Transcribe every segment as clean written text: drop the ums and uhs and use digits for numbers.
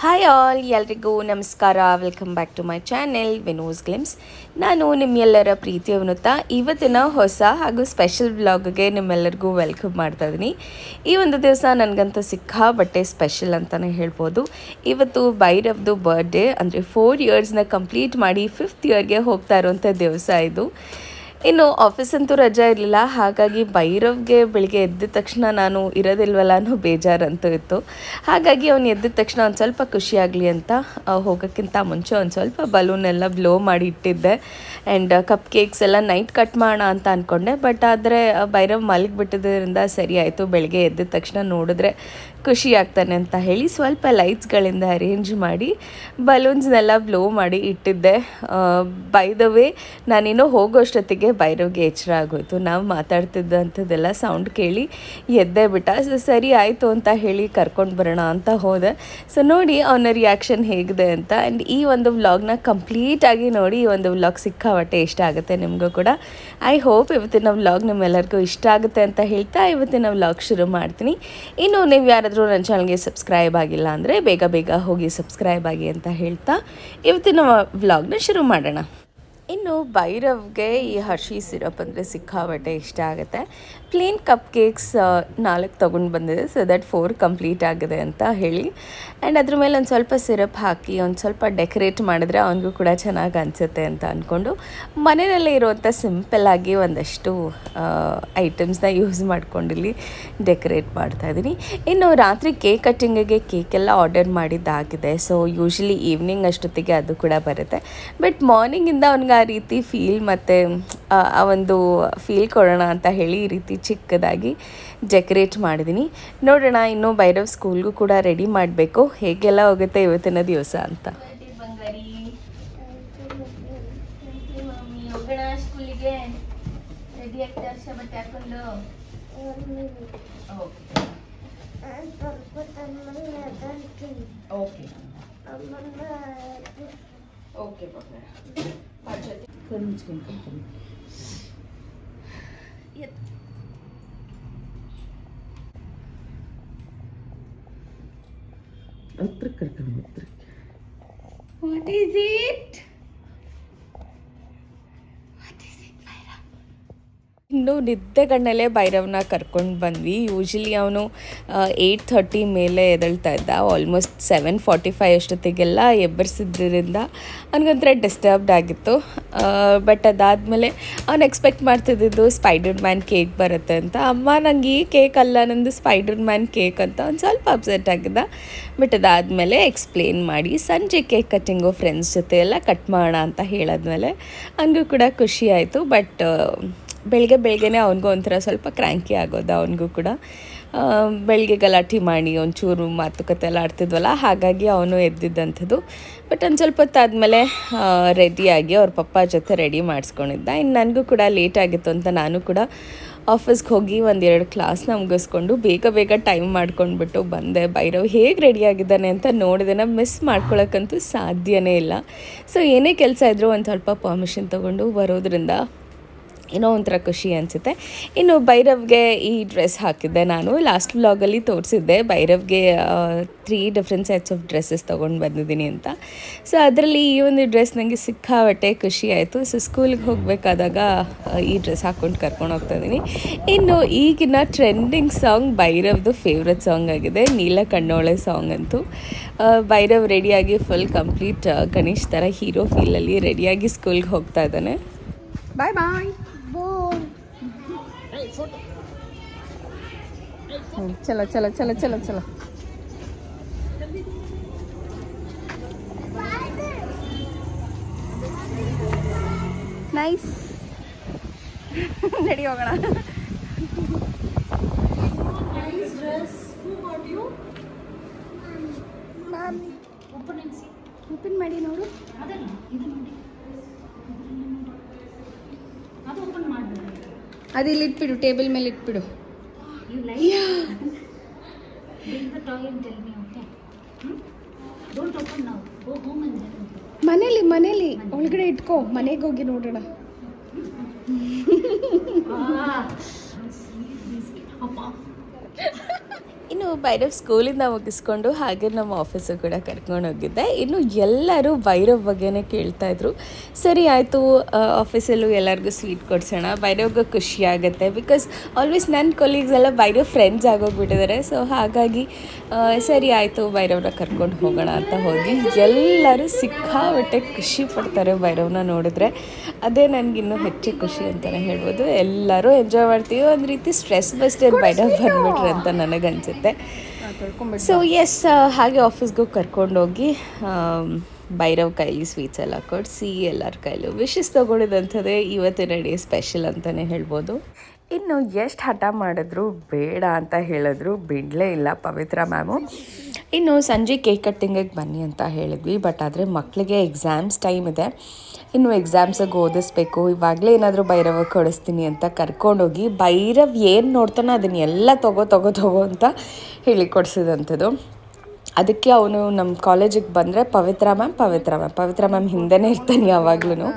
Hi all, ಎಲ್ರಿಗೂ ನಮಸ್ಕಾರ. Welcome back to my channel Vino's glimpse. ನಾನು ನಿಮ್ಮೆಲ್ಲರ ಪ್ರೀತಿಯ ವಿನುತಾ. ಇವತ್ತಿನ ಹೊಸ ಹಾಗೂ ಸ್ಪೆಷಲ್ ವ್ಲಾಗ್ಗೆ ನಿಮ್ಮೆಲ್ಲರಿಗೂ ವೆಲ್ಕಮ್ ಮಾಡ್ತಾ ಇದ್ದೀನಿ. ಈ ಒಂದು ದಿವಸ ನನಗಂತೂ ಸಿಕ್ಕಾಬಟ್ಟೆ ಸ್ಪೆಷಲ್ ಅಂತಲೇ ಹೇಳ್ಬೋದು. ಇವತ್ತು ಭೈರವ್ದು ಬರ್ಡೇ, ಅಂದರೆ 4 ಇಯರ್ಸ್ನ ಕಂಪ್ಲೀಟ್ ಮಾಡಿ 5th ಇಯರ್ಗೆ ಹೋಗ್ತಾ ಇರುವಂಥ ದಿವಸ ಇದು. ಇನ್ನು ಆಫೀಸ್ ಅಂತೂ ರಜೆ ಇರಲಿಲ್ಲ, ಹಾಗಾಗಿ ಭೈರವ್ಗೆ ಬೆಳಿಗ್ಗೆ ಎದ್ದ ತಕ್ಷಣ ನಾನು ಇರೋದಿಲ್ವಲ್ಲ ಅನ್ನೋ ಬೇಜಾರಂತೂ ಇತ್ತು. ಹಾಗಾಗಿ ಅವ್ನು ಎದ್ದ ತಕ್ಷಣ ಒಂದು ಸ್ವಲ್ಪ ಖುಷಿಯಾಗಲಿ ಅಂತ ಹೋಗೋಕ್ಕಿಂತ ಮುಂಚೆ ಒಂದು ಸ್ವಲ್ಪ ಬಲೂನೆಲ್ಲ ಬ್ಲೋ ಮಾಡಿ ಇಟ್ಟಿದ್ದೆ. ಆ್ಯಂಡ್ ಕಪ್ ಕೇಕ್ಸ್ ಎಲ್ಲ ನೈಟ್ ಕಟ್ ಮಾಡೋಣ ಅಂತ ಅಂದ್ಕೊಂಡೆ. ಬಟ್ ಆದರೆ ಭೈರವ್ ಮಲಗಿಬಿಟ್ಟಿದ್ದರಿಂದ ಸರಿ ಆಯಿತು. ಬೆಳಗ್ಗೆ ಎದ್ದ ತಕ್ಷಣ ನೋಡಿದ್ರೆ ಖುಷಿ ಆಗ್ತಾನೆ ಅಂತ ಹೇಳಿ ಸ್ವಲ್ಪ ಲೈಟ್ಸ್ಗಳಿಂದ ಅರೇಂಜ್ ಮಾಡಿ ಬಲೂನ್ಸ್ನೆಲ್ಲ ಬ್ಲೋ ಮಾಡಿ ಇಟ್ಟಿದ್ದೆ. ಬೈ ದ ವೇ ನಾನಿನ್ನೂ ಹೋಗೋಷ್ಟೊತ್ತಿಗೆ ಭೈರವ್ಗೆ ಎಚ್ಚರ ಆಗೋಯ್ತು. ನಾವು ಮಾತಾಡ್ತಿದ್ದಂಥದ್ದೆಲ್ಲ ಸೌಂಡ್ ಕೇಳಿ ಎದ್ದೇ ಬಿಟ್ಟ. ಸರಿ ಆಯಿತು ಅಂತ ಹೇಳಿ ಕರ್ಕೊಂಡು ಬರೋಣ ಅಂತ ಹೋದೆ. ಸೊ ನೋಡಿ ಅವನ ರಿಯಾಕ್ಷನ್ ಹೇಗಿದೆ ಅಂತ. ಆ್ಯಂಡ್ ಈ ಒಂದು ವ್ಲಾಗ್ನ ಕಂಪ್ಲೀಟಾಗಿ ನೋಡಿ. ಈ ಒಂದು ವ್ಲಾಗ್ ಸಿಕ್ಕಾಬಟ್ಟೆ ಇಷ್ಟ ಆಗುತ್ತೆ ನಿಮಗೂ ಕೂಡ. ಐ ಹೋಪ್ ಇವತ್ತಿನ ವ್ಲಾಗ್ ನಿಮ್ಮೆಲ್ಲರಿಗೂ ಇಷ್ಟ ಆಗುತ್ತೆ ಅಂತ ಹೇಳ್ತಾ ಇವತ್ತಿನ ವ್ಲಾಗ್ ಶುರು ಮಾಡ್ತೀನಿ. ಇನ್ನು ನೀವು ಯಾರಾದರೂ ನನ್ನ ಚಾನಲ್ಗೆ ಸಬ್ಸ್ಕ್ರೈಬ್ ಆಗಿಲ್ಲ ಅಂದರೆ ಬೇಗ ಹೋಗಿ ಸಬ್ಸ್ಕ್ರೈಬ್ ಆಗಿ ಅಂತ ಹೇಳ್ತಾ ಇವತ್ತಿನ ವ್ಲಾಗ್ನ ಶುರು ಮಾಡೋಣ. ಇನ್ನು ಭೈರವ್ಗೆ ಈ ಹರ್ಷಿ ಸಿರಪ್ ಅಂದರೆ ಸಿಕ್ಕಾಬಟ್ಟೆ ಇಷ್ಟ ಆಗುತ್ತೆ. ಪ್ಲೇನ್ ಕಪ್ ಕೇಕ್ಸ್ 4 ತೊಗೊಂಡು ಬಂದಿದೆ, ಸೊ ದಟ್ 4 ಕಂಪ್ಲೀಟ್ ಆಗಿದೆ ಅಂತ ಹೇಳಿ. ಆ್ಯಂಡ್ ಅದ್ರ ಮೇಲೆ ಒಂದು ಸ್ವಲ್ಪ ಸಿರಪ್ ಹಾಕಿ ಒಂದು ಸ್ವಲ್ಪ ಡೆಕೋರೇಟ್ ಮಾಡಿದ್ರೆ ಅವನಿಗೂ ಕೂಡ ಚೆನ್ನಾಗಿ ಅನಿಸುತ್ತೆ ಅಂತ ಅಂದ್ಕೊಂಡು ಮನೆಯಲ್ಲೇ ಇರುವಂಥ ಸಿಂಪಲ್ಲಾಗಿ ಒಂದಷ್ಟು ಐಟಮ್ಸ್ನ ಯೂಸ್ ಮಾಡ್ಕೊಂಡಿಲ್ಲಿ ಡೆಕೋರೇಟ್ ಮಾಡ್ತಾಯಿದ್ದೀನಿ. ಇನ್ನು ರಾತ್ರಿ ಕೇಕ್ ಕಟ್ಟಿಂಗಿಗೆ ಕೇಕೆಲ್ಲ ಆರ್ಡರ್ ಮಾಡಿದ್ದಾಗಿದೆ. ಸೊ ಯೂಶ್ವಲಿ ಈವ್ನಿಂಗ್ ಅಷ್ಟೊತ್ತಿಗೆ ಅದು ಕೂಡ ಬರುತ್ತೆ. ಬಟ್ ಮಾರ್ನಿಂಗಿಂದ ಅವ್ನಿಗೆ ಆ ರೀತಿ ಫೀಲ್ ಮತ್ತು ಆ ಒಂದು ಫೀಲ್ ಕೊಡೋಣ ಅಂತ ಹೇಳಿ ಈ ರೀತಿ ಚಿಕ್ಕದಾಗಿ ಡೆಕೋರೇಟ್ ಮಾಡಿದ್ದೀನಿ. ನೋಡೋಣ, ಇನ್ನೂ ಭೈರವ್ ಸ್ಕೂಲ್ಗೂ ಕೂಡ ರೆಡಿ ಮಾಡಬೇಕು. ಹೇಗೆಲ್ಲ ಹೋಗುತ್ತೆ ಇವತ್ತಿನ ದಿವಸ ಅಂತ. ಸ್ಕೂಲಿಗೆ ರೆಡಿ ಆಗ್ತಾ ಬಟ್ಟೆ ಹಾಕೊಂಡು ಓಕೆ What is it? ಇನ್ನು ನಿದ್ದೆಗಣ್ಣಲ್ಲೇ ಭೈರವ್ನ ಕರ್ಕೊಂಡು ಬಂದ್ವಿ. ಯೂಶ್ವಲಿ ಅವನು 8:30 ಮೇಲೆ ಎದ್ದೇಳ್ತಾ ಇದ್ದ. ಆಲ್ಮೋಸ್ಟ್ 7:45 ಅಷ್ಟೊತ್ತಿಗೆಲ್ಲ ಎಬ್ಬರಿಸಿದ್ರಿಂದ ಅವನಿಗೊಂಥರ ಡಿಸ್ಟರ್ಬ್ಡ್ ಆಗಿತ್ತು. ಬಟ್ ಅದಾದಮೇಲೆ ಅವ್ನು ಎಕ್ಸ್ಪೆಕ್ಟ್ ಮಾಡ್ತಿದ್ದು ಸ್ಪೈಡರ್ ಮ್ಯಾನ್ ಕೇಕ್ ಬರುತ್ತೆ ಅಂತ. ಅಮ್ಮ ನಂಗೆ ಈ ಕೇಕ್ ಅಲ್ಲ, ನಂದು ಸ್ಪೈಡರ್ ಮ್ಯಾನ್ ಕೇಕ್ ಅಂತ ಒಂದು ಸ್ವಲ್ಪ ಅಪ್ಸೆಟ್ ಆಗಿದ್ದ. ಬಟ್ ಅದಾದಮೇಲೆ ಎಕ್ಸ್ಪ್ಲೇನ್ ಮಾಡಿ ಸಂಜೆ ಕೇಕ್ ಕಟ್ಟಿಂಗು ಫ್ರೆಂಡ್ಸ್ ಜೊತೆ ಎಲ್ಲ ಕಟ್ ಮಾಡೋಣ ಅಂತ ಹೇಳಿದ್ಮೇಲೆ ಅವನಿಗೂ ಕೂಡ ಖುಷಿ ಆಯಿತು. ಬಟ್ ಬೆಳಗ್ಗೆನೇ ಅವನಿಗೂ ಒಂಥರ ಸ್ವಲ್ಪ ಕ್ರ್ಯಾಂಕಿ ಆಗೋದು. ಅವನಿಗೂ ಕೂಡ ಬೆಳಗ್ಗೆ ಗಲಾಟೆ ಮಾಡಿ ಒಂಚೂರು ಮಾತುಕತೆ ಎಲ್ಲ ಆಡ್ತಿದ್ವಲ್ಲ, ಹಾಗಾಗಿ ಅವನು ಎದ್ದಿದ್ದಂಥದ್ದು. ಬಟ್ ಒಂದು ಸ್ವಲ್ಪ ಹೊತ್ತಾದಮೇಲೆ ರೆಡಿಯಾಗಿ ಅವ್ರ ಪಪ್ಪ ಜೊತೆ ರೆಡಿ ಮಾಡಿಸ್ಕೊಂಡಿದ್ದ. ಇನ್ನು ನನಗೂ ಕೂಡ ಲೇಟ್ ಆಗಿತ್ತು ಅಂತ ನಾನು ಕೂಡ ಆಫೀಸ್ಗೆ ಹೋಗಿ 1-2 ಕ್ಲಾಸ್ನ ಮುಗಿಸ್ಕೊಂಡು ಬೇಗ ಟೈಮ್ ಮಾಡ್ಕೊಂಡ್ಬಿಟ್ಟು ಬಂದೆ. ಭೈರವ್ ಹೇಗೆ ರೆಡಿಯಾಗಿದ್ದಾನೆ ಅಂತ ನೋಡಿದೆ. ಮಿಸ್ ಮಾಡ್ಕೊಳ್ಳೋಕ್ಕಂತೂ ಸಾಧ್ಯನೇ ಇಲ್ಲ. ಸೊ ಏನೇ ಕೆಲಸ ಇದ್ದರೂ ಒಂದು ಸ್ವಲ್ಪ ಪರ್ಮಿಷನ್ ತೊಗೊಂಡು ಬರೋದ್ರಿಂದ ಏನೋ ಒಂಥರ ಖುಷಿ ಅನಿಸುತ್ತೆ. ಇನ್ನು ಭೈರವ್ಗೆ ಈ ಡ್ರೆಸ್ ಹಾಕಿದ್ದೆ. ನಾನು ಲಾಸ್ಟ್ ವ್ಲಾಗಲ್ಲಿ ತೋರಿಸಿದ್ದೆ ಭೈರವ್ಗೆ 3 ಡಿಫ್ರೆಂಟ್ ಸೆಟ್ಸ್ ಆಫ್ ಡ್ರೆಸ್ಸಸ್ ತೊಗೊಂಡು ಬಂದಿದ್ದೀನಿ ಅಂತ. ಸೊ ಅದರಲ್ಲಿ ಈ ಒಂದು ಡ್ರೆಸ್ ನನಗೆ ಸಿಕ್ಕಾಬಟ್ಟೆ ಖುಷಿ ಆಯಿತು. ಸೊ ಸ್ಕೂಲಿಗೆ ಹೋಗಬೇಕಾದಾಗ ಈ ಡ್ರೆಸ್ ಹಾಕ್ಕೊಂಡು ಕರ್ಕೊಂಡು ಹೋಗ್ತಾಯಿದ್ದೀನಿ. ಇನ್ನು ಈಗಿನ ಟ್ರೆಂಡಿಂಗ್ ಸಾಂಗ್ ಭೈರವ್ದು ಫೇವ್ರೆಟ್ ಸಾಂಗ್ ಆಗಿದೆ, ನೀಲ ಕಣ್ಣೋಳೆ ಸಾಂಗ್ ಅಂತೂ. ಭೈರವ್ ರೆಡಿಯಾಗಿ ಫುಲ್ ಕಂಪ್ಲೀಟ್ ಗಣೇಶ್ ಥರ ಹೀರೋ ಫೀಲಲ್ಲಿ ರೆಡಿಯಾಗಿ ಸ್ಕೂಲ್ಗೆ ಹೋಗ್ತಾ ಇದ್ದಾನೆ. ಬಾಯ್ ಬಾಯ್. ಚಲೋ ಚಲೋ ಚಲೋ ಚಲೋ ಚಲೋ. ನೈಸ್. ನಡಿ ಹೋಗೋಣ. ಓಪನ್ ಮಾಡಿ ನೋಡು. ಅದು ಇಲ್ಲಿ ಇಟ್ಬಿಡು, ಟೇಬಲ್ ಮೇಲೆ ಇಟ್ಬಿಡು. ಮನೇಲಿ ಒಳಗಡೆ ಇಟ್ಕೋ, ಮನೆಗೆ ಹೋಗಿ ನೋಡೋಣ. ಇನ್ನು ಭೈರವ್ ಸ್ಕೂಲಿಂದ ಮುಗಿಸ್ಕೊಂಡು ಹಾಗೆ ನಮ್ಮ ಆಫೀಸು ಕೂಡ ಕರ್ಕೊಂಡು ಹೋಗಿದ್ದೆ. ಇನ್ನು ಎಲ್ಲರೂ ಭೈರವ್ ಬಗ್ಗೆನೇ ಕೇಳ್ತಾಯಿದ್ರು. ಸರಿ ಆಯಿತು, ಆಫೀಸಲ್ಲೂ ಎಲ್ಲರಿಗೂ ಸ್ವೀಟ್ ಕೊಡ್ಸೋಣ, ಭೈರವ್ಗೆ ಖುಷಿ ಆಗುತ್ತೆ. ಬಿಕಾಸ್ ಆಲ್ವೇಸ್ ನನ್ನ ಕೊಲೀಗ್ಸ್ ಎಲ್ಲ ಭೈರವ್ ಫ್ರೆಂಡ್ಸ್ ಆಗೋಗ್ಬಿಟ್ಟಿದ್ದಾರೆ. ಸೊ ಹಾಗಾಗಿ ಸರಿ ಆಯಿತು, ಭೈರವ್ನ ಕರ್ಕೊಂಡು ಹೋಗೋಣ ಅಂತ ಹೋಗಿ ಎಲ್ಲರೂ ಸಿಕ್ಕಾಬಟ್ಟೆ ಖುಷಿ ಪಡ್ತಾರೆ ಭೈರವ್ನ ನೋಡಿದ್ರೆ. ಅದೇ ನನಗಿನ್ನೂ ಹೆಚ್ಚು ಖುಷಿ ಅಂತಲೇ ಹೇಳ್ಬೋದು. ಎಲ್ಲರೂ ಎಂಜಾಯ್ ಮಾಡ್ತೀವಿ. ಒಂದು ರೀತಿ ಸ್ಟ್ರೆಸ್ ಬಸ್ಟರ್ ಭೈರವ್ ಬಂದ್ಬಿಟ್ರೆ ಅಂತ ನನಗನ್ಸುತ್ತೆ. ಸೊ ಎಸ್, ಹಾಗೆ ಆಫೀಸ್ಗೂ ಕರ್ಕೊಂಡೋಗಿ ಭೈರವ್ ಕೈಲಿ ಸ್ವೀಟ್ಸ್ ಎಲ್ಲ ಕೊಡಿಸಿ ಎಲ್ಲರ ಕೈಲೂ ವಿಶಸ್ ತೊಗೊಳ್ಳೋದಂಥದ್ದೇ ಇವತ್ತಿನ ಡೇ ಸ್ಪೆಷಲ್ ಅಂತಲೇ ಹೇಳ್ಬೋದು. ಇನ್ನು ಎಷ್ಟು ಹಠ ಮಾಡಿದ್ರು ಬೇಡ ಅಂತ ಹೇಳಿದ್ರು, ಬಿಡಲೇ ಇಲ್ಲ ಪವಿತ್ರ ಮ್ಯಾಮು. ಇನ್ನು ಸಂಜೆ ಕೇಕ್ ಕಟ್ಟಿಂಗಿಗೆ ಬನ್ನಿ ಅಂತ ಹೇಳಿದ್ವಿ. ಬಟ್ ಆದರೆ ಮಕ್ಕಳಿಗೆ ಎಕ್ಸಾಮ್ಸ್ ಟೈಮ್ ಇದೆ, ಇನ್ನು ಎಕ್ಸಾಮ್ಸಿಗೆ ಓದಿಸ್ಬೇಕು, ಇವಾಗಲೇ ಏನಾದರೂ ಭೈರವ ಕೊಡಿಸ್ತೀನಿ ಅಂತ ಕರ್ಕೊಂಡೋಗಿ ಭೈರವ್ ಏನು ನೋಡ್ತಾನೋ ಅದನ್ನ ಎಲ್ಲ ತಗೋ ಅಂತ ಹೇಳಿ ಕೊಡಿಸಿದಂಥದ್ದು. ಅದಕ್ಕೆ ಅವನು ನಮ್ಮ ಕಾಲೇಜಿಗೆ ಬಂದರೆ ಪವಿತ್ರ ಮ್ಯಾಮ್ ಹಿಂದೆನೇ ಇರ್ತಾನೆ ಯಾವಾಗ್ಲೂ.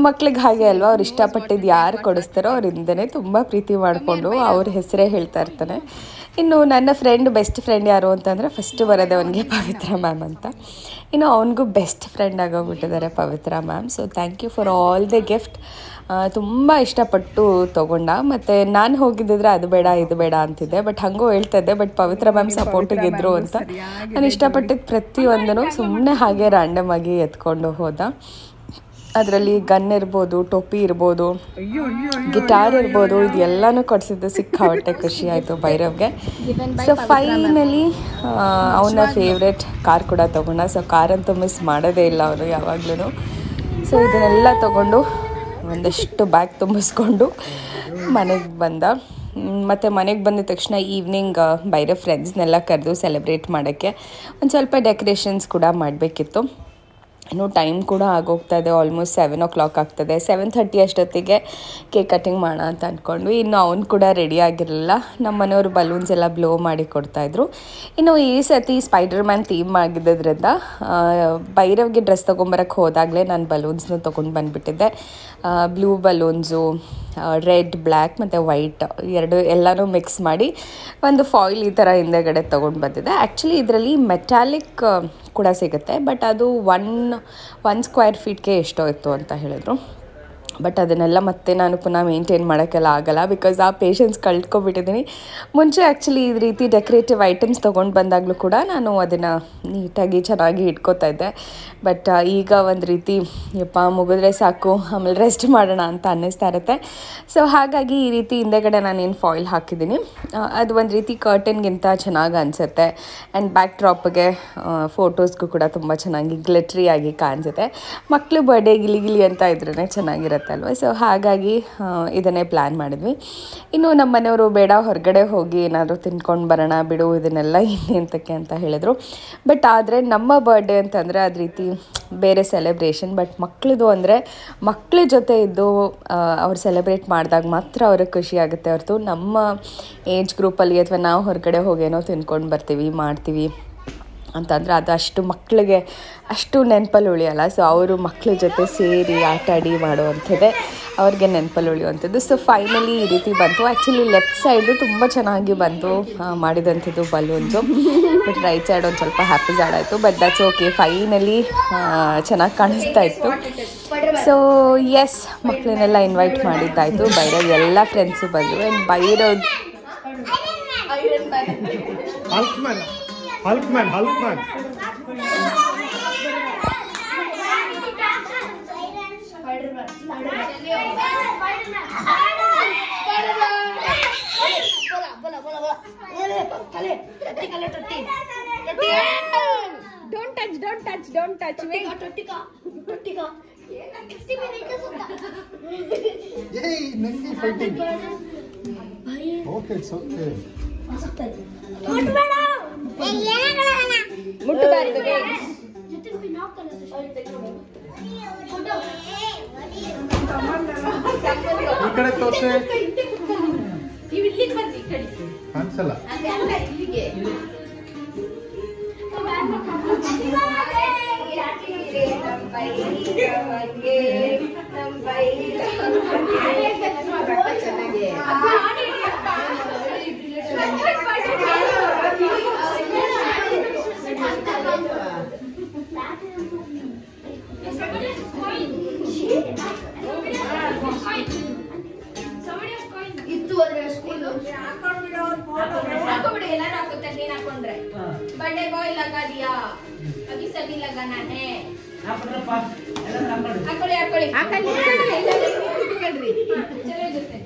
ಮಕ್ಳಿಗೆ ಹಾಗೆ ಅಲ್ವಾ, ಅವ್ರು ಇಷ್ಟಪಟ್ಟಿದ್ದು ಯಾರು ಕೊಡಿಸ್ತಾರೋ ಅವ್ರ ಹಿಂದೆನೇ ತುಂಬ ಪ್ರೀತಿ ಮಾಡಿಕೊಂಡು ಅವ್ರ ಹೆಸರೇ ಹೇಳ್ತಾ ಇರ್ತಾನೆ. ಇನ್ನು ನನ್ನ ಬೆಸ್ಟ್ ಫ್ರೆಂಡ್ ಯಾರು ಅಂತಂದರೆ ಫಸ್ಟ್ ಬರೋದೆ ಅವನಿಗೆ ಪವಿತ್ರ ಮ್ಯಾಮ್ ಅಂತ. ಇನ್ನು ಅವನಿಗೂ ಬೆಸ್ಟ್ ಫ್ರೆಂಡ್ ಆಗೋಗ್ಬಿಟ್ಟಿದ್ದಾರೆ Pavitra ma'am. So thank you for all the gift. ತುಂಬ ಇಷ್ಟಪಟ್ಟು ತೊಗೊಂಡ. ಮತ್ತು ನಾನು ಹೋಗಿದ್ದಿದ್ರೆ ಅದು ಬೇಡ ಇದು ಬೇಡ ಅಂತಿದ್ದೆ, ಬಟ್ ಹಂಗೂ ಹೇಳ್ತಾ ಇದ್ದೆ. ಬಟ್ ಪವಿತ್ರ ಮ್ಯಾಮ್ ಸಪೋರ್ಟಿಗಿದ್ರು ಅಂತ ನಾನು ಇಷ್ಟಪಟ್ಟಿದ್ದು ಪ್ರತಿಯೊಂದೂ ಸುಮ್ಮನೆ ಹಾಗೆ ರ್ಯಾಂಡಮ್ ಆಗಿ ಎತ್ಕೊಂಡು ಹೋದ. ಅದರಲ್ಲಿ ಗನ್ ಇರ್ಬೋದು, ಟೋಪಿ ಇರ್ಬೋದು, ಗಿಟಾರ್ ಇರ್ಬೋದು, ಇದೆಲ್ಲನೂ ಕೊಡಿಸಿದ್ದು ಸಿಕ್ಕಾಬಟ್ಟೆ ಖುಷಿ ಆಯಿತು ಭೈರವ್ಗೆ. ಸೊ ಫೈನಲಿ ಅವನ ಫೇವ್ರೆಟ್ ಕಾರ್ ಕೂಡ ತೊಗೊಂಡ. ಸೊ ಕಾರಂತೂ ಮಿಸ್ ಮಾಡೋದೇ ಇಲ್ಲ ಅವನು ಯಾವಾಗ್ಲೂ. ಸೊ ಇದನ್ನೆಲ್ಲ ತೊಗೊಂಡು ಒಂದಷ್ಟು ಬ್ಯಾಗ್ ತುಂಬಿಸ್ಕೊಂಡು ಮನೆಗೆ ಬಂದ. ಮತ್ತು ಮನೆಗೆ ಬಂದ ತಕ್ಷಣ ಈವ್ನಿಂಗ್ ಭೈರವ್ ಫ್ರೆಂಡ್ಸ್ನೆಲ್ಲ ಕರೆದು ಸೆಲೆಬ್ರೇಟ್ ಮಾಡೋಕ್ಕೆ ಒಂದು ಸ್ವಲ್ಪ ಡೆಕೋರೇಷನ್ಸ್ ಕೂಡ ಮಾಡಬೇಕಿತ್ತು. ಇನ್ನು ಟೈಮ್ ಕೂಡ ಆಗೋಗ್ತಾ ಇದೆ, ಆಲ್ಮೋಸ್ಟ್ 7 o'clock ಆಗ್ತದೆ. 7:30 ಅಷ್ಟೊತ್ತಿಗೆ ಕೇಕ್ ಕಟ್ಟಿಂಗ್ ಮಾಡೋಣ ಅಂತ ಅಂದ್ಕೊಂಡ್ವಿ. ಇನ್ನು ಅವ್ನು ಕೂಡ ರೆಡಿ ಆಗಿರಲಿಲ್ಲ. ನಮ್ಮ ಮನೆಯವರು ಬಲೂನ್ಸ್ ಎಲ್ಲ ಬ್ಲೋ ಮಾಡಿ ಕೊಡ್ತಾಯಿದ್ರು. ಇನ್ನು ಈ ಸತಿ ಸ್ಪೈಡರ್ ಮ್ಯಾನ್ ಥೀಮ್ ಆಗಿದ್ದರಿಂದ ಭೈರವ್ಗೆ ಡ್ರೆಸ್ ತೊಗೊಂಬರಕ್ಕೆ ಹೋದಾಗಲೇ ನಾನು ಬಲೂನ್ಸ್ನು ತೊಗೊಂಡು ಬಂದುಬಿಟ್ಟಿದ್ದೆ. ಬ್ಲೂ ಬಲೂನ್ಸು, ರೆಡ್, ಬ್ಲ್ಯಾಕ್ ಮತ್ತು ವೈಟ್ ಎಲ್ಲನೂ ಮಿಕ್ಸ್ ಮಾಡಿ ಒಂದು ಫಾಯಿಲ್ ಈ ಥರ ಹಿಂದೆಗಡೆ ತೊಗೊಂಡು ಬಂದಿದ್ದೆ. ಆ್ಯಕ್ಚುಲಿ ಇದರಲ್ಲಿ ಮೆಟಾಲಿಕ್ ಕೂಡ ಸಿಗುತ್ತೆ, ಬಟ್ ಅದು 1 square feetಗೆ ಎಷ್ಟೋ ಇತ್ತು ಅಂತ ಹೇಳಿದ್ರು. ಬಟ್ ಅದನ್ನೆಲ್ಲ ಮತ್ತೆ ನಾನು ಪುನಃ ಮೇಂಟೈನ್ ಮಾಡೋಕ್ಕೆಲ್ಲ ಆಗೋಲ್ಲ, ಬಿಕಾಸ್ ಆ ಪೇಷನ್ಸ್ ಕಳ್ಕೊಬಿಟ್ಟಿದ್ದೀನಿ. ಮುಂಚೆ ಆ್ಯಕ್ಚುಲಿ ಈ ರೀತಿ ಡೆಕೋರೇಟಿವ್ ಐಟಮ್ಸ್ ತೊಗೊಂಡು ಬಂದಾಗಲೂ ಕೂಡ ನಾನು ಅದನ್ನು ನೀಟಾಗಿ ಚೆನ್ನಾಗಿ ಇಟ್ಕೋತಾ ಇದ್ದೆ. ಬಟ್ ಈಗ ಒಂದು ರೀತಿ ಮುಗಿದ್ರೆ ಸಾಕು, ಆಮೇಲೆ ರೆಸ್ಟ್ ಮಾಡೋಣ ಅಂತ ಅನ್ನಿಸ್ತಾ ಇರುತ್ತೆ. ಸೊ ಹಾಗಾಗಿ ಈ ರೀತಿ ಹಿಂದೆಗಡೆ ನಾನೇನು ಫಾಯಿಲ್ ಹಾಕಿದ್ದೀನಿ ಅದು ಒಂದು ರೀತಿ ಕರ್ಟನ್ಗಿಂತ ಚೆನ್ನಾಗಿ ಅನಿಸುತ್ತೆ. ಆ್ಯಂಡ್ ಬ್ಯಾಕ್ ಡ್ರಾಪ್ಗೆ ಫೋಟೋಸ್ಗೂ ಕೂಡ ತುಂಬ ಚೆನ್ನಾಗಿ ಗ್ಲಿಟ್ರಿಯಾಗಿ ಕಾಣಿಸುತ್ತೆ. ಮಕ್ಕಳು ಬರ್ಡೇ ಗಿಲಿ ಅಂತ ಇದ್ರೇ ಚೆನ್ನಾಗಿರುತ್ತೆ ಅಲ್ವ. ಸೊ ಹಾಗಾಗಿ ಇದನ್ನೇ ಪ್ಲ್ಯಾನ್ ಮಾಡಿದ್ವಿ. ಇನ್ನು ನಮ್ಮ ಮನೆಯವರು ಬೇಡ, ಹೊರಗಡೆ ಹೋಗಿ ಏನಾದರೂ ತಿನ್ಕೊಂಡು ಬರೋಣ ಬಿಡು, ಇದನ್ನೆಲ್ಲ ಇನ್ನೆಂತಕ್ಕೆ ಅಂತ ಹೇಳಿದರು. ಬಟ್ ಆದರೆ ನಮ್ಮ ಬರ್ಡೇ ಅಂತಂದರೆ ಅದು ರೀತಿ ಬೇರೆ ಸೆಲೆಬ್ರೇಷನ್. ಬಟ್ ಮಕ್ಕಳದು ಅಂದರೆ ಮಕ್ಕಳ ಜೊತೆ ಇದ್ದು ಅವ್ರು ಸೆಲೆಬ್ರೇಟ್ ಮಾಡಿದಾಗ ಮಾತ್ರ ಅವ್ರಿಗೆ ಖುಷಿ ಆಗುತ್ತೆ ಹೊರತು ನಮ್ಮ ಏಜ್ ಗ್ರೂಪಲ್ಲಿ ಅಥವಾ ನಾವು ಹೊರಗಡೆ ಹೋಗೇನೋ ತಿನ್ಕೊಂಡು ಬರ್ತೀವಿ ಮಾಡ್ತೀವಿ ಅಂತಂದರೆ ಅದು ಅಷ್ಟು ಮಕ್ಕಳಿಗೆ ಅಷ್ಟು ನೆನಪಲ್ಲಿ ಉಳಿಯೋಲ್ಲ. ಸೊ ಅವರು ಮಕ್ಕಳ ಜೊತೆ ಸೇರಿ ಆಟಾಡಿ ಮಾಡುವಂಥದ್ದೇ ಅವ್ರಿಗೆ ನೆನಪಲ್ಲಿ ಉಳಿಯುವಂಥದ್ದು. ಸೊ ಫೈನಲಿ ಈ ರೀತಿ ಬಂತು. ಆ್ಯಕ್ಚುಲಿ ಲೆಫ್ಟ್ ಸೈಡು ತುಂಬ ಚೆನ್ನಾಗಿ ಬಂತು ಮಾಡಿದಂಥದ್ದು ಬಲೂನ್ಸು. ಬಟ್ ರೈಟ್ ಸೈಡ್ ಒಂದು ಸ್ವಲ್ಪ ಹ್ಯಾಪಿ ಆಯಿತು. ಬಟ್ ದಟ್ಸ್ ಓಕೆ, ಫೈನಲಿ ಚೆನ್ನಾಗಿ ಕಾಣಿಸ್ತಾ ಇತ್ತು. ಸೊ ಎಸ್, ಮಕ್ಕಳನ್ನೆಲ್ಲ ಇನ್ವೈಟ್ ಮಾಡಿದ್ದಾಯಿತು. ಭೈರವ್ ಎಲ್ಲ ಫ್ರೆಂಡ್ಸು ಬಂದರು. And Bhairav Hulkman. Don't touch me. Yay, Nangi fighting. Okay, it's okay. ಮುಟ್ಟಬಾರದು. ಈ ಕಡೆ ತೋರ್ಸೆ. ಅನ್ಸಲ್ಲ. ಎಲ್ಲರೂ ಹಾಕುತ್ತಾರೆ ನೀನ್ ಹಾಕೊಂಡ್ರೆ बर्थडे बॉय लगा दिया अभी सभी लगाना है ಹಾಕೊಳ್ಳಿ ಹಾಕೊಳ್ಳಿ ಚಲೋ ಜೊತೆ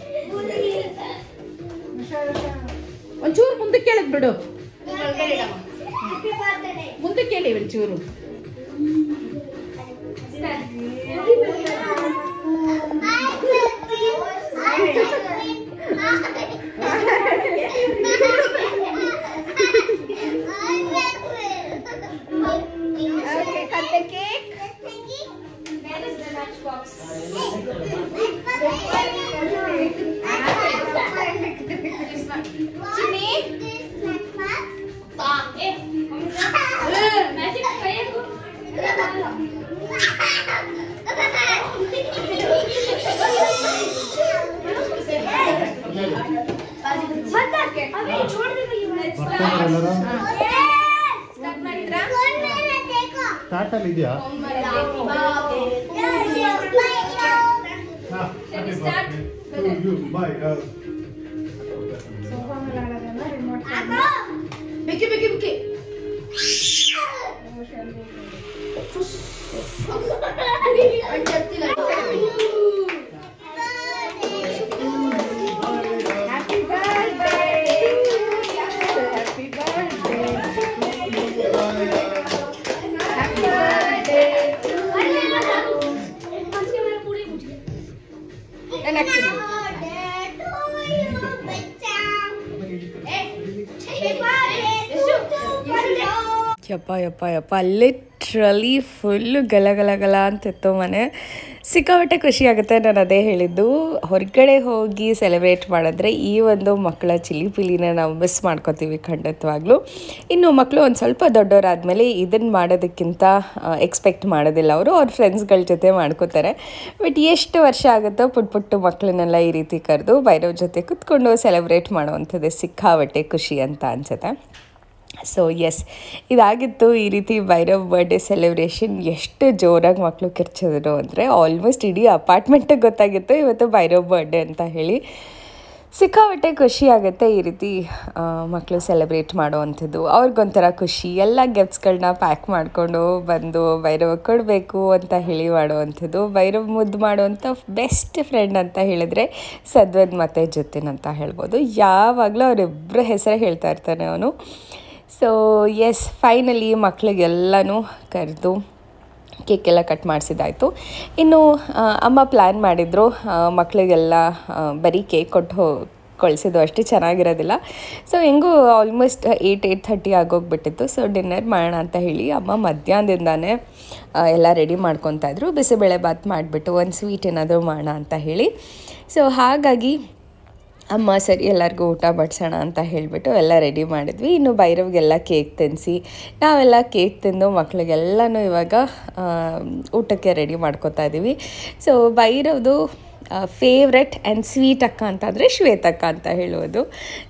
ಒಂಚೂರು ಮುಂದಕ್ಕೆ ಕೇಳದ್ ಬಿಡು ಮುಂದಕ್ಕೆ ಕೇಳಿ ಒಂಚೂರು Okay, cut the cake. Where is the lunchbox? This one. Chini? Magic fire. छोड़ दे ಸ್ಟಾರ್ಟ್ ಅಲ್ಲಿ ಇದೆಯಾ ಬಾಯ್ बिकी बिकी बिकी happy birthday happy birthday happy birthday ಯಪ್ಪ ಯಪ್ಪ ಯಪ್ಪ ಲಿಟ್ರಲಿ ಫುಲ್ಲು ಗಲ ಗಲ ಗಲ ಅಂತಿತ್ತು ಮನೆ. ಸಿಕ್ಕಾಪಟ್ಟೆ ಖುಷಿ ಆಗುತ್ತೆ. ನಾನು ಅದೇ ಹೇಳಿದ್ದು, ಹೊರಗಡೆ ಹೋಗಿ ಸೆಲೆಬ್ರೇಟ್ ಮಾಡಿದ್ರೆ ಈ ಒಂದು ಮಕ್ಕಳ ಚಿಲಿಪಿಲಿನ ನಾವು ಮಿಸ್ ಮಾಡ್ಕೋತೀವಿ ಖಂಡಿತವಾಗ್ಲೂ. ಇನ್ನು ಮಕ್ಕಳು ಒಂದು ಸ್ವಲ್ಪ ದೊಡ್ಡವರಾದಮೇಲೆ ಇದನ್ನು ಮಾಡೋದಕ್ಕಿಂತ ಎಕ್ಸ್ಪೆಕ್ಟ್ ಮಾಡೋದಿಲ್ಲ. ಅವರು ಅವ್ರ ಫ್ರೆಂಡ್ಸ್ಗಳ ಜೊತೆ ಮಾಡ್ಕೋತಾರೆ. ಬಟ್ ಎಷ್ಟು ವರ್ಷ ಆಗುತ್ತೋ ಪುಟ್ಟು ಮಕ್ಕಳನ್ನೆಲ್ಲ ಈ ರೀತಿ ಕರೆದು ಭೈರವ್ ಜೊತೆ ಕುತ್ಕೊಂಡು ಸೆಲೆಬ್ರೇಟ್ ಮಾಡೋವಂಥದ್ದು ಸಿಕ್ಕಾಪಟ್ಟೆ ಖುಷಿ ಅಂತ ಅನಿಸುತ್ತೆ. ಸೊ ಎಸ್, ಇದಾಗಿತ್ತು ಈ ರೀತಿ ಭೈರವ್ ಬರ್ಡೇ ಸೆಲೆಬ್ರೇಷನ್. ಎಷ್ಟು ಜೋರಾಗಿ ಮಕ್ಕಳು ಕಿರ್ಚಿದ್ರು ಅಂದರೆ ಆಲ್ಮೋಸ್ಟ್ ಇಡೀ ಅಪಾರ್ಟ್ಮೆಂಟಿಗೆ ಗೊತ್ತಾಗಿತ್ತು ಇವತ್ತು ಭೈರವ್ ಬರ್ಡೇ ಅಂತ ಹೇಳಿ. ಸಿಕ್ಕಾಪಟ್ಟೆ ಖುಷಿ ಆಗುತ್ತೆ ಈ ರೀತಿ ಮಕ್ಕಳು ಸೆಲೆಬ್ರೇಟ್ ಮಾಡೋವಂಥದ್ದು. ಅವ್ರಿಗೊಂಥರ ಖುಷಿ. ಎಲ್ಲ ಗಿಫ್ಟ್ಸ್ಗಳನ್ನ ಪ್ಯಾಕ್ ಮಾಡಿಕೊಂಡು ಬಂದು ಭೈರವ್ ಕೊಡಬೇಕು ಅಂತ ಹೇಳಿ ಮಾಡುವಂಥದ್ದು. ಭೈರವ್ ಮುದ್ದು ಮಾಡುವಂಥ ಬೆಸ್ಟ್ ಫ್ರೆಂಡ್ ಅಂತ ಹೇಳಿದ್ರೆ ಸದ್ವದ್ ಮತ್ತು ಜತಿನ್ ಅಂತ ಹೇಳ್ಬೋದು. ಯಾವಾಗಲೂ ಅವರಿಬ್ಬರ ಹೆಸರೇ ಹೇಳ್ತಾ ಇರ್ತಾನೆ ಅವನು. ಸೊ ಎಸ್, ಫೈನಲಿ ಮಕ್ಕಳಿಗೆಲ್ಲನೂ ಕರೆದು ಕೇಕೆಲ್ಲ ಕಟ್ ಮಾಡಿಸಿದ್ದಾಯಿತು. ಇನ್ನು ಅಮ್ಮ ಪ್ಲ್ಯಾನ್ ಮಾಡಿದ್ರು ಮಕ್ಕಳಿಗೆಲ್ಲ ಬರೀ ಕೇಕ್ ಕೊಟ್ಟು ಕಳಿಸಿದ್ದು ಅಷ್ಟು ಚೆನ್ನಾಗಿರೋದಿಲ್ಲ. ಸೊ ಹೆಂಗೂ ಆಲ್ಮೋಸ್ಟ್ 8:30 ಆಗೋಗ್ಬಿಟ್ಟಿತ್ತು. ಸೊ ಡಿನ್ನರ್ ಮಾಡೋಣ ಅಂತ ಹೇಳಿ ಅಮ್ಮ ಮಧ್ಯಾಹ್ನದಿಂದಾನೇ ಎಲ್ಲ ರೆಡಿ ಮಾಡ್ಕೊತಾಯಿದ್ರು. ಬಿಸಿಬೇಳೆ ಬಾತ್ ಮಾಡಿಬಿಟ್ಟು ಒಂದು ಸ್ವೀಟ್ ಏನಾದರೂ ಮಾಡೋಣ ಅಂತ ಹೇಳಿ. ಸೊ ಹಾಗಾಗಿ ಅಮ್ಮ ಸರಿ ಎಲ್ಲರಿಗೂ ಊಟ ಬಡಿಸೋಣ ಅಂತ ಹೇಳಿಬಿಟ್ಟು ಎಲ್ಲ ರೆಡಿ ಮಾಡಿದ್ವಿ. ಇನ್ನು ಭೈರವ್ಗೆಲ್ಲ ಕೇಕ್ ತಿನ್ನಿಸಿ ನಾವೆಲ್ಲ ಕೇಕ್ ತಿಂದು ಮಕ್ಕಳಿಗೆಲ್ಲನೂ ಇವಾಗ ಊಟಕ್ಕೆ ರೆಡಿ ಮಾಡ್ಕೊತಾ ಇದ್ದೀವಿ. ಸೊ ಭೈರವ್ದು ಫೇವ್ರೆಟ್ ಆ್ಯಂಡ್ ಸ್ವೀಟ್ ಅಕ್ಕ ಅಂತಂದರೆ ಶ್ವೇತಕ್ಕ ಅಂತ ಹೇಳೋದು.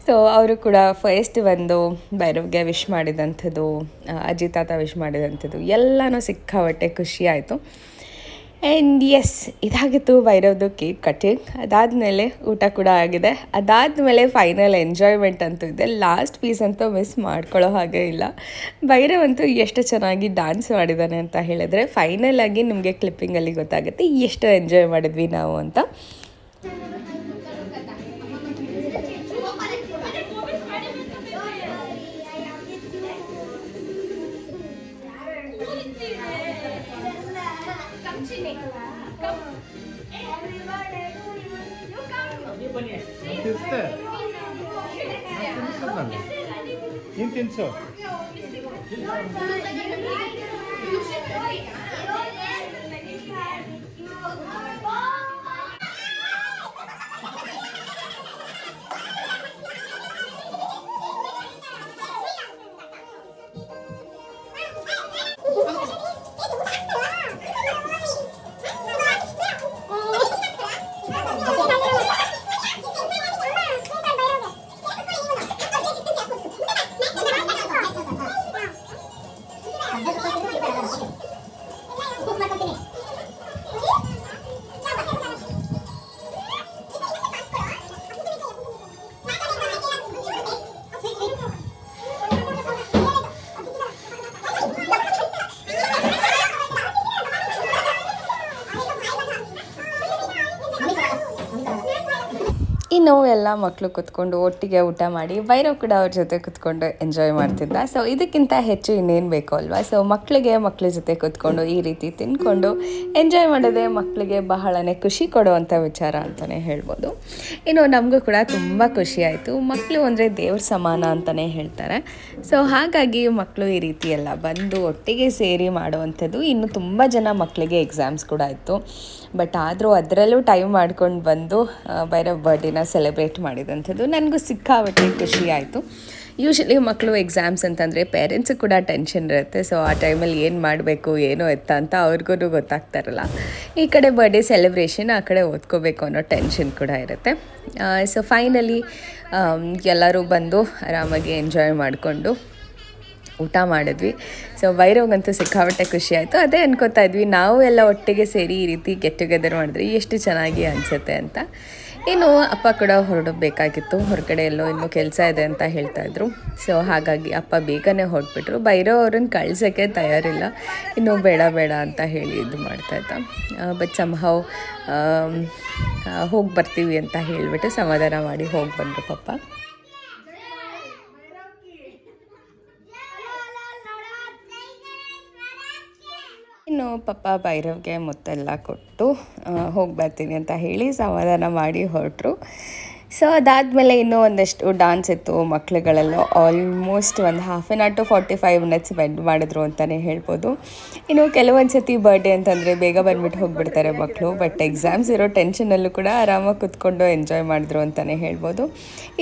ಸೊ ಅವರು ಕೂಡ ಫಸ್ಟ್ ಒಂದು ಭೈರವ್ಗೆ ವಿಶ್ ಮಾಡಿದಂಥದ್ದು, ಅಜ್ಜಿ ತಾತ ವಿಶ್ ಮಾಡಿದಂಥದ್ದು ಎಲ್ಲನೂ ಸಿಕ್ಕಾಪಟ್ಟೆ ಖುಷಿ ಆಯಿತು. ಆ್ಯಂಡ್ ಎಸ್, ಇದಾಗಿತ್ತು ಭೈರವ್ದು ಕೇಕ್ ಕಟಿಂಗ್. ಅದಾದಮೇಲೆ ಊಟ ಕೂಡ ಆಗಿದೆ. ಅದಾದಮೇಲೆ ಫೈನಲ್ ಎಂಜಾಯ್ಮೆಂಟ್ ಅಂತೂ ಇದೆ. ಲಾಸ್ಟ್ ಪೀಸ್ ಅಂತೂ ಮಿಸ್ ಮಾಡ್ಕೊಳ್ಳೋ ಹಾಗೆ ಇಲ್ಲ. ಭೈರವ್ ಅಂತೂ ಎಷ್ಟು ಚೆನ್ನಾಗಿ ಡ್ಯಾನ್ಸ್ ಮಾಡಿದ್ದಾನೆ ಅಂತ ಹೇಳಿದ್ರೆ ಫೈನಲಾಗಿ ನಿಮಗೆ ಕ್ಲಿಪ್ಪಿಂಗಲ್ಲಿ ಗೊತ್ತಾಗುತ್ತೆ ಎಷ್ಟು ಎಂಜಾಯ್ ಮಾಡಿದ್ವಿ ನಾವು ಅಂತ. ನೀನು ತಿನ್ಸು. ಇನ್ನು ಎಲ್ಲ ಮಕ್ಕಳು ಕೂತ್ಕೊಂಡು ಒಟ್ಟಿಗೆ ಊಟ ಮಾಡಿ ಭೈರವ್ ಕೂಡ ಅವ್ರ ಜೊತೆ ಕೂತ್ಕೊಂಡು ಎಂಜಾಯ್ ಮಾಡ್ತಿದ್ದ. ಸೊ ಇದಕ್ಕಿಂತ ಹೆಚ್ಚು ಇನ್ನೇನು ಬೇಕು ಅಲ್ವಾ. ಸೊ ಮಕ್ಕಳ ಜೊತೆ ಕೂತ್ಕೊಂಡು ಈ ರೀತಿ ತಿಂದ್ಕೊಂಡು ಎಂಜಾಯ್ ಮಾಡೋದೇ ಮಕ್ಕಳಿಗೆ ಬಹಳನೇ ಖುಷಿ ಕೊಡುವಂಥ ವಿಚಾರ ಅಂತಲೇ ಹೇಳ್ಬೋದು. ಇನ್ನು ನಮಗೂ ಕೂಡ ತುಂಬ ಖುಷಿ ಆಯಿತು. ಮಕ್ಕಳು ಅಂದರೆ ದೇವ್ರ ಸಮಾನ ಅಂತಲೇ ಹೇಳ್ತಾರೆ. ಸೊ ಹಾಗಾಗಿ ಮಕ್ಕಳು ಈ ರೀತಿ ಎಲ್ಲ ಬಂದು ಒಟ್ಟಿಗೆ ಸೇರಿ ಮಾಡುವಂಥದ್ದು. ಇನ್ನು ತುಂಬ ಜನ ಮಕ್ಕಳಿಗೆ ಎಕ್ಸಾಮ್ಸ್ ಕೂಡ ಇತ್ತು. ಬಟ್ ಆದರೂ ಅದರಲ್ಲೂ ಟೈಮ್ ಮಾಡ್ಕೊಂಡು ಬಂದು ಭೈರವ್ ಬರ್ಡೇನ ಸೆಲೆಬ್ರೇಟ್ ಮಾಡಿದಂಥದ್ದು ನನಗೂ ಸಿಕ್ಕಾಪಟ್ಟೆ ಖುಷಿ ಆಯಿತು. ಯೂಶ್ವಲಿ ಮಕ್ಕಳು ಎಕ್ಸಾಮ್ಸ್ ಅಂತಂದರೆ ಪೇರೆಂಟ್ಸಿಗೆ ಕೂಡ ಟೆನ್ಷನ್ ಇರುತ್ತೆ. ಸೊ ಆ ಟೈಮಲ್ಲಿ ಏನು ಮಾಡಬೇಕು ಏನೋ ಎತ್ತ ಅಂತ ಅವ್ರಿಗೂ ಗೊತ್ತಾಗ್ತಾರಲ್ಲ. ಈ ಕಡೆ ಬರ್ಡೇ ಸೆಲೆಬ್ರೇಷನ್, ಆ ಕಡೆ ಓದ್ಕೋಬೇಕು ಅನ್ನೋ ಟೆನ್ಷನ್ ಕೂಡ ಇರುತ್ತೆ. ಸೊ ಫೈನಲಿ ಎಲ್ಲರೂ ಬಂದು ಆರಾಮಾಗಿ ಎಂಜಾಯ್ ಮಾಡಿಕೊಂಡು ಊಟ ಮಾಡಿದ್ವಿ. ಸೊ ಭೈರವ್ಗಂತೂ ಸಿಕ್ಕಾಪಟ್ಟೆ ಖುಷಿ ಆಯಿತು. ಅದೇ ಅನ್ಕೋತಾ ಇದ್ವಿ ನಾವು ಎಲ್ಲ ಒಟ್ಟಿಗೆ ಸೇರಿ ಈ ರೀತಿ ಗೆಟ್ ಟುಗೆದರ್ ಮಾಡಿದ್ರೆ ಎಷ್ಟು ಚೆನ್ನಾಗಿ ಅನಿಸುತ್ತೆ ಅಂತ. ಇನ್ನು ಅಪ್ಪ ಕೂಡ ಹೊರಡಬೇಕಾಗಿತ್ತು, ಹೊರಗಡೆ ಎಲ್ಲೋ ಇನ್ನೂ ಕೆಲಸ ಇದೆ ಅಂತ ಹೇಳ್ತಾಯಿದ್ರು. ಸೊ ಹಾಗಾಗಿ ಅಪ್ಪ ಬೇಗನೆ ಹೊರಟ್ಬಿಟ್ರು. ಭೈರವ್ ಅವ್ರನ್ನ ಕಳ್ಸೋಕ್ಕೆ ತಯಾರಿಲ್ಲ, ಇನ್ನೂ ಬೇಡ ಅಂತ ಹೇಳಿ ಇದು ಮಾಡ್ತಾಯಿದ್ದ. ಬಟ್ ಸಂಹೌ ಹೋಗಿ ಬರ್ತೀವಿ ಅಂತ ಹೇಳಿಬಿಟ್ಟು ಸಮಾಧಾನ ಮಾಡಿ ಹೋಗಿ ಬಂದರು ಪಪ್ಪ. ಇನ್ನು ಪಪ್ಪ ಭೈರವ್ಗೆ ಮುತ್ತೆಲ್ಲ ಕೊಟ್ಟು ಹೋಗಿ ಬರ್ತೀನಿ ಅಂತ ಹೇಳಿ ಸಮಾಧಾನ ಮಾಡಿ ಹೊರಟರು. ಸೊ ಅದಾದಮೇಲೆ ಇನ್ನೂ ಒಂದಷ್ಟು ಡಾನ್ಸ್ ಇತ್ತು. ಮಕ್ಕಳುಗಳೆಲ್ಲ ಆಲ್ಮೋಸ್ಟ್ ಒಂದು 1/2 hour to 45 minutes ಸ್ಪೆಂಡ್ ಮಾಡಿದ್ರು ಅಂತಲೇ ಹೇಳ್ಬೋದು. ಇನ್ನು ಕೆಲವೊಂದು ಸತಿ ಬರ್ಡೇ ಅಂತಂದರೆ ಬೇಗ ಬಂದುಬಿಟ್ಟು ಹೋಗಿಬಿಡ್ತಾರೆ ಮಕ್ಕಳು. ಬಟ್ ಎಕ್ಸಾಮ್ಸ್ ಇರೋ ಟೆನ್ಷನಲ್ಲೂ ಕೂಡ ಆರಾಮಾಗಿ ಕೂತ್ಕೊಂಡು ಎಂಜಾಯ್ ಮಾಡಿದ್ರು ಅಂತಲೇ ಹೇಳ್ಬೋದು.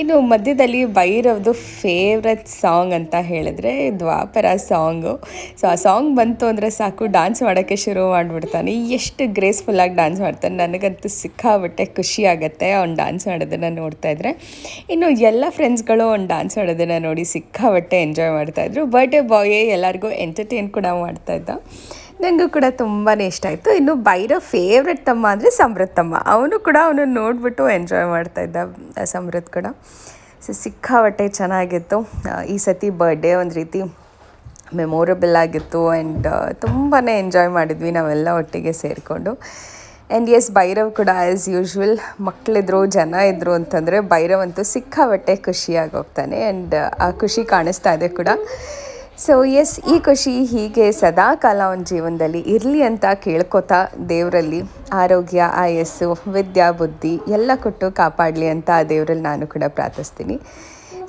ಇನ್ನು ಮಧ್ಯದಲ್ಲಿ ಭೈರವ್ದು ಫೇವ್ರೆಟ್ ಸಾಂಗ್ ಅಂತ ಹೇಳಿದ್ರೆ ದ್ವಾಪರ ಸಾಂಗು. ಸೊ ಆ ಸಾಂಗ್ ಬಂತು ಅಂದರೆ ಸಾಕು ಡ್ಯಾನ್ಸ್ ಮಾಡೋಕ್ಕೆ ಶುರು ಮಾಡಿಬಿಡ್ತಾನೆ. ಎಷ್ಟು ಗ್ರೇಸ್ಫುಲ್ಲಾಗಿ ಡ್ಯಾನ್ಸ್ ಮಾಡ್ತಾನೆ. ನನಗಂತೂ ಸಿಕ್ಕಾಬಟ್ಟೆ ಖುಷಿ ಆಗುತ್ತೆ ಅವ್ನು ಡ್ಯಾನ್ಸ್ ಮಾಡೋದನ್ನು ನೋಡ್ತಾ ಇದ್ರೆ. ಇನ್ನು ಎಲ್ಲ ಫ್ರೆಂಡ್ಸ್ಗಳು ಅವ್ನು ಡ್ಯಾನ್ಸ್ ಮಾಡೋದನ್ನು ನೋಡಿ ಸಿಕ್ಕಾಬಟ್ಟೆ ಎಂಜಾಯ್ ಮಾಡ್ತಾಯಿದ್ರು. ಬರ್ಡೇ ಬಾಯೇ ಎಲ್ಲರಿಗೂ ಎಂಟರ್ಟೈನ್ ಕೂಡ ಮಾಡ್ತಾಯಿದ್ದ. ನನಗೂ ಕೂಡ ತುಂಬಾ ಇಷ್ಟ ಆಯಿತು. ಇನ್ನು ಭೈರವ್ ಫೇವ್ರೆಟ್ ತಮ್ಮ ಅಂದರೆ ಸಮೃದ್ಧ ತಮ್ಮ. ಅವನು ನೋಡಿಬಿಟ್ಟು ಎಂಜಾಯ್ ಮಾಡ್ತಾಯಿದ್ದ ಸಮೃದ್ಧ ಕೂಡ. ಸೊ ಸಿಕ್ಕಾಬಟ್ಟೆ ಚೆನ್ನಾಗಿತ್ತು. ಈ ಸತಿ ಬರ್ಡೇ ಒಂದು ರೀತಿ ಮೆಮೊರೇಬಲ್ ಆಗಿತ್ತು. ಆ್ಯಂಡ್ ತುಂಬಾ ಎಂಜಾಯ್ ಮಾಡಿದ್ವಿ ನಾವೆಲ್ಲ ಒಟ್ಟಿಗೆ ಸೇರಿಕೊಂಡು. ಆ್ಯಂಡ್ ಎಸ್ ಭೈರವ್ ಕೂಡ ಆ್ಯಸ್ ಯೂಶ್ವಲ್ ಮಕ್ಕಳಿದ್ರು ಜನ ಇದ್ದರು ಅಂತಂದರೆ ಭೈರವ್ ಅಂತೂ ಸಿಕ್ಕಾಬಟ್ಟೆ ಖುಷಿಯಾಗಿ ಹೋಗ್ತಾನೆ. ಆ್ಯಂಡ್ ಆ ಖುಷಿ ಕಾಣಿಸ್ತಾ ಇದೆ ಕೂಡ. ಸೊ ಎಸ್, ಈ ಖುಷಿ ಹೀಗೆ ಸದಾ ಕಾಲ ಅವನ ಜೀವನದಲ್ಲಿ ಇರಲಿ ಅಂತ ಕೇಳ್ಕೊತಾ ದೇವರಲ್ಲಿ ಆರೋಗ್ಯ, ಆಯಸ್ಸು, ವಿದ್ಯಾ, ಬುದ್ಧಿ ಎಲ್ಲ ಕೊಟ್ಟು ಕಾಪಾಡಲಿ ಅಂತ ಆ ದೇವರಲ್ಲಿ ನಾನು ಕೂಡ ಪ್ರಾರ್ಥಿಸ್ತೀನಿ.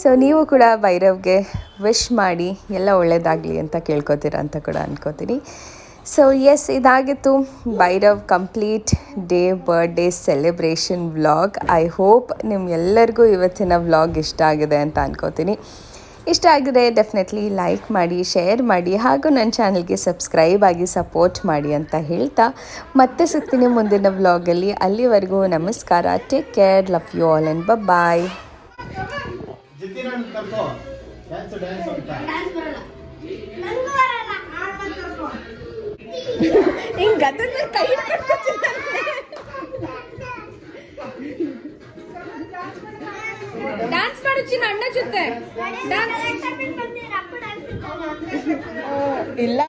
ಸೊ ನೀವು ಕೂಡ ಭೈರವ್ಗೆ ವಿಶ್ ಮಾಡಿ ಎಲ್ಲ ಒಳ್ಳೆಯದಾಗಲಿ ಅಂತ ಕೇಳ್ಕೊತೀರ ಅಂತ ಕೂಡ ಅಂದ್ಕೋತೀನಿ. ಸೊ ಎಸ್, ಇದಾಗಿತ್ತು Bhairav complete day birthday celebration vlog. I hope ನಿಮ್ಗೆಲ್ಲರಿಗೂ ಇವತ್ತಿನ ವ್ಲಾಗ್ ಇಷ್ಟ ಆಗಿದೆ ಅಂತ ಅಂದ್ಕೋತೀನಿ. ಇಷ್ಟ ಆಗಿದೆ ಡೆಫಿನೆಟ್ಲಿ ಲೈಕ್ ಮಾಡಿ, ಶೇರ್ ಮಾಡಿ, ಹಾಗೂ ನನ್ನ ಚಾನಲ್ಗೆ ಸಬ್ಸ್ಕ್ರೈಬ್ ಆಗಿ ಸಪೋರ್ಟ್ ಮಾಡಿ ಅಂತ ಹೇಳ್ತಾ ಮತ್ತೆ ಸಿಗ್ತೀನಿ ಮುಂದಿನ ವ್ಲಾಗಲ್ಲಿ. ಅಲ್ಲಿವರೆಗೂ ನಮಸ್ಕಾರ. Take care, love you all and bye. Dance ಮಾಡು ಚಿನ್ನ ಅಣ್ಣ ಜೊತೆ. ಇಲ್ಲ